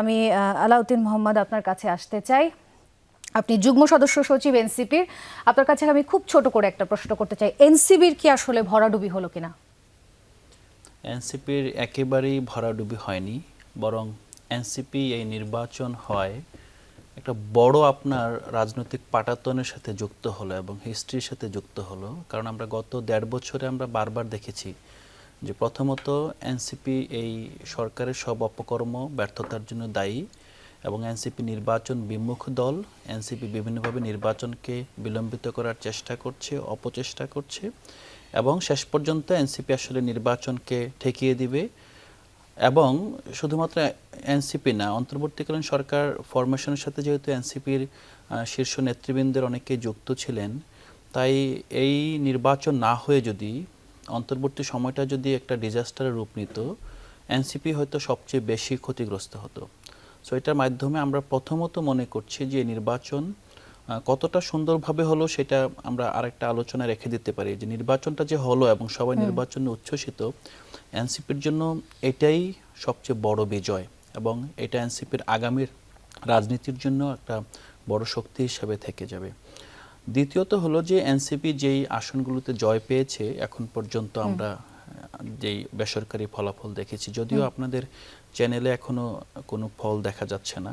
আমি আলাউদ্দিন মোহাম্মদ আপনার কাছে আসতে চাই। আপনি যুগ্ম সদস্য সচিব এনসিপির। আপনার কাছে আমি খুব ছোট করে একটা প্রশ্ন করতে চাই, এনসিপির কি আসলে ভরাডুবি হলো কিনা? এনসিপির একেবারেই ভরাডুবি হয়নি, বরং এনসিপি এই নির্বাচন হয় একটা বড় আপনার রাজনৈতিক পাটাতনের সাথে যুক্ত হলো এবং হিস্ট্রির সাথে যুক্ত হলো। কারণ আমরা গত ১.৫ বছরে আমরা বারবার দেখেছি যে প্রথমত এনসিপি এই সরকারের সব অপকর্ম ব্যর্থতার জন্য দায়ী এবং এনসিপি নির্বাচন বিমুখ দল। এনসিপি বিভিন্নভাবে নির্বাচনকে বিলম্বিত করার চেষ্টা করছে, অপচেষ্টা করছে এবং শেষ পর্যন্ত এনসিপি আসলে নির্বাচনকে ঠেকিয়ে দিবে। এবং শুধুমাত্র এনসিপি না, অন্তর্বর্তীকালীন সরকার ফরমেশনের সাথে যেহেতু এনসিপির শীর্ষ নেতৃবৃন্দের অনেকে যুক্ত ছিলেন, তাই এই নির্বাচন না হয়ে যদি অন্তর্বর্তী সময়টা যদি একটা ডিজাস্টারের রূপ নিত, এনসিপি হয়তো সবচেয়ে বেশি ক্ষতিগ্রস্ত হতো। সো এটার মাধ্যমে আমরা প্রথমত মনে করছি যে নির্বাচন কতটা সুন্দরভাবে হলো সেটা আমরা আরেকটা আলোচনা রেখে দিতে পারি। যে নির্বাচনটা যে হলো এবং সবাই নির্বাচনে উচ্ছ্বসিত, এনসিপির জন্য এটাই সবচেয়ে বড় বিজয় এবং এটা এনসিপির আগামীর রাজনীতির জন্য একটা বড় শক্তি হিসেবে থেকে যাবে। দ্বিতীয়ত হলো যে এনসিপি যেই আসনগুলোতে জয় পেয়েছে এখন পর্যন্ত আমরা যেই বেসরকারি ফলাফল দেখেছি, যদিও আপনাদের চ্যানেলে এখনো কোনো ফল দেখা যাচ্ছে না,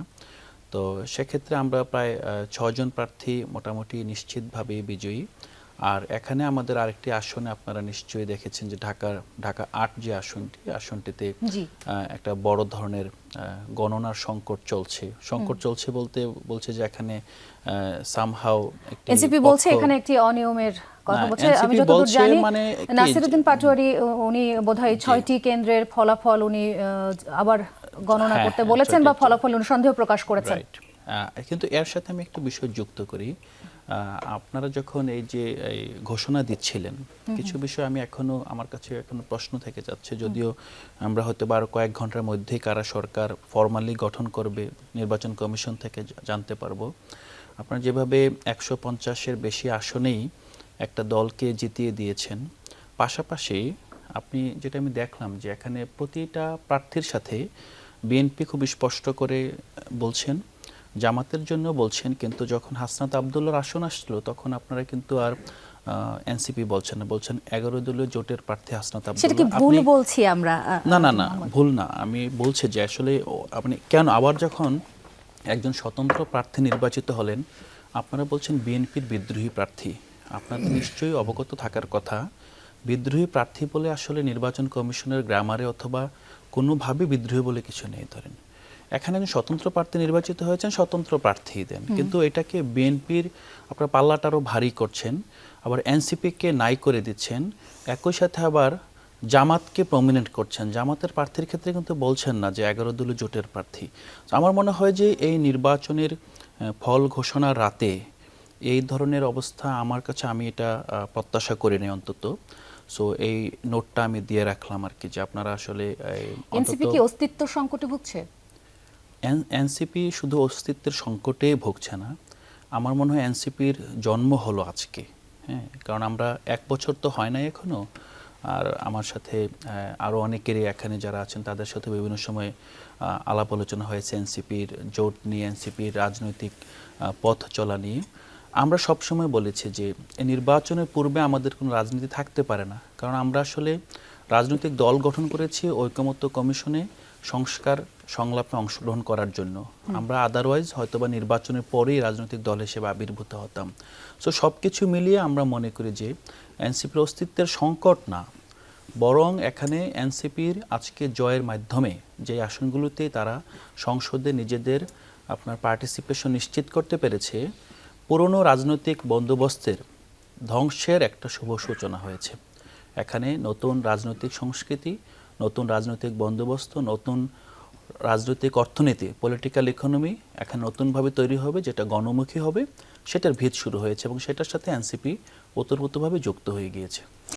তো সেক্ষেত্রে আমরা প্রায় ৬ জন প্রার্থী মোটামুটি নিশ্চিতভাবে বিজয়ী। আর এখানে আমাদের আরেকটি আসনে আপনারা নিশ্চয়ই দেখেছেন যে ঢাকা ৮ যে আসনটিতে একটা বড় ধরনের গণনার সংকট চলছে বলছে যে এখানে সামহাউ এনসিপি বলছে এখানে একটি অনিয়মের কথা বলছে। আমি যতদূর জানি নাসিরউদ্দিন পাটোয়ারি উনি বোধহয় ৬টি কেন্দ্রের ফলাফল উনি আবার গণনা করতে বলেছেন বা ফলাফল উনি সন্দেহ প্রকাশ করেছেন। কিন্তু এর সাথে আমি একটু বিষয় যুক্ত করি। আপনারা যখন এই যে ঘোষণা দিচ্ছিলেন, কিছু বিষয় আমার কাছে এখনো প্রশ্ন থেকে যাচ্ছে, যদিও আমরা হয়তো আরো কয়েক ঘন্টার মধ্যেই কারা সরকার ফরমালি গঠন করবে নির্বাচন কমিশন থেকে জানতে পারবো। আপনারা যেভাবে ১৫০-এর বেশি আসনেই একটা দলকে জিতিয়ে দিয়েছেন, পাশাপাশি আপনি যেটা আমি দেখলাম যে এখানে প্রতিটা প্রার্থীর সাথে বিএনপি খুব স্পষ্ট করে বলছেন, জামাতের জন্য বলছেন, কিন্তু যখন হাসনাত আব্দুল্লাহর আসন আসলো তখন আপনারা কিন্তু আর এনসিপি বলছেন না, বলছেন ১১ দলীয় জোটের প্রার্থী হাসনাত আব্দুল্লাহ। সেটা কি ভুল বলছি আমরা? না, ভুল না। আমি বলছি যে আসলে আপনি কেন আবার যখন একজন স্বতন্ত্র প্রার্থী নির্বাচিত হলেন, আপনারা বলছেন বিএনপির বিদ্রোহী প্রার্থী। আপনাদের নিশ্চয়ই অবগত থাকার কথা, বিদ্রোহী প্রার্থী বলে আসলে নির্বাচন কমিশনের গ্রামারে অথবা কোনোভাবে বিদ্রোহী বলে কিছু নেই। ধরেন এখানে একজন স্বতন্ত্র প্রার্থী নির্বাচিত হয়েছেন, স্বতন্ত্র প্রার্থী দেন, কিন্তু এটাকে বিএনপির আপনার পাল্লাটা আরও ভারী করছেন, আবার এনসিপিকে নাই করে দিচ্ছেন, একই সাথে আবার জামাতকে প্রমিনেন্ট করছেন। জামাতের প্রার্থীর ক্ষেত্রে কিন্তু বলছেন না যে ১১ দলীয় জোটের প্রার্থী। আমার মনে হয় যে এই নির্বাচনের ফল ঘোষণার রাতে এই ধরনের অবস্থা আমার কাছে, আমি এটা প্রত্যাশা করিনি অন্তত। সো এই নোটটা আমি দিয়ে রাখলাম আর কি, যে আপনারা আসলে এনসিপি কি অস্তিত্ব সংকটে ভুগছে? এনসিপি শুধু অস্তিত্বের সংকটে ভুগছে না, আমার মনে হয় এনসিপির জন্ম হলো আজকে। হ্যাঁ, কারণ আমরা ১ বছর তো হয় নাই এখনো। আর আমার সাথে আরও অনেকেরই এখানে যারা আছেন তাদের সাথে বিভিন্ন সময় আলাপ আলোচনা হয়েছে এনসিপির জোট নিয়ে, এনসিপির রাজনৈতিক পথ চলা নিয়ে। আমরা সবসময় বলেছি যে নির্বাচনের পূর্বে আমাদের কোনো রাজনীতি থাকতে পারে না, কারণ আমরা আসলে রাজনৈতিক দল গঠন করেছি ঐকমত্য কমিশনে সংস্কার সংলাপে অংশগ্রহণ করার জন্য। আমরা আদারওয়াইজ হয়তোবা নির্বাচনের পরেই রাজনৈতিক দল হিসেবে আবির্ভূত হতাম। সো সব কিছু মিলিয়ে আমরা মনে করি যে এনসিপির অস্তিত্বের সংকট না, বরং এখানে এনসিপির আজকে জয়ের মাধ্যমে যে আসনগুলোতে তারা সংসদে নিজেদের আপনার পার্টিসিপেশন নিশ্চিত করতে পেরেছে, পুরনো রাজনৈতিক বন্দোবস্তের ধ্বংসের একটা শুভ সূচনা হয়েছে। এখানে নতুন রাজনৈতিক সংস্কৃতি, নতুন রাজনৈতিক বন্দোবস্ত, নতুন রাজনৈতিক অর্থনীতি, পলিটিক্যাল ইকোনমি এখানে নতুনভাবে তৈরি হবে, যেটা গণমুখী হবে, সেটার ভিত শুরু হয়েছে এবং সেটার সাথে এনসিপি ওতপ্রোতভাবে যুক্ত হয়ে গিয়েছে।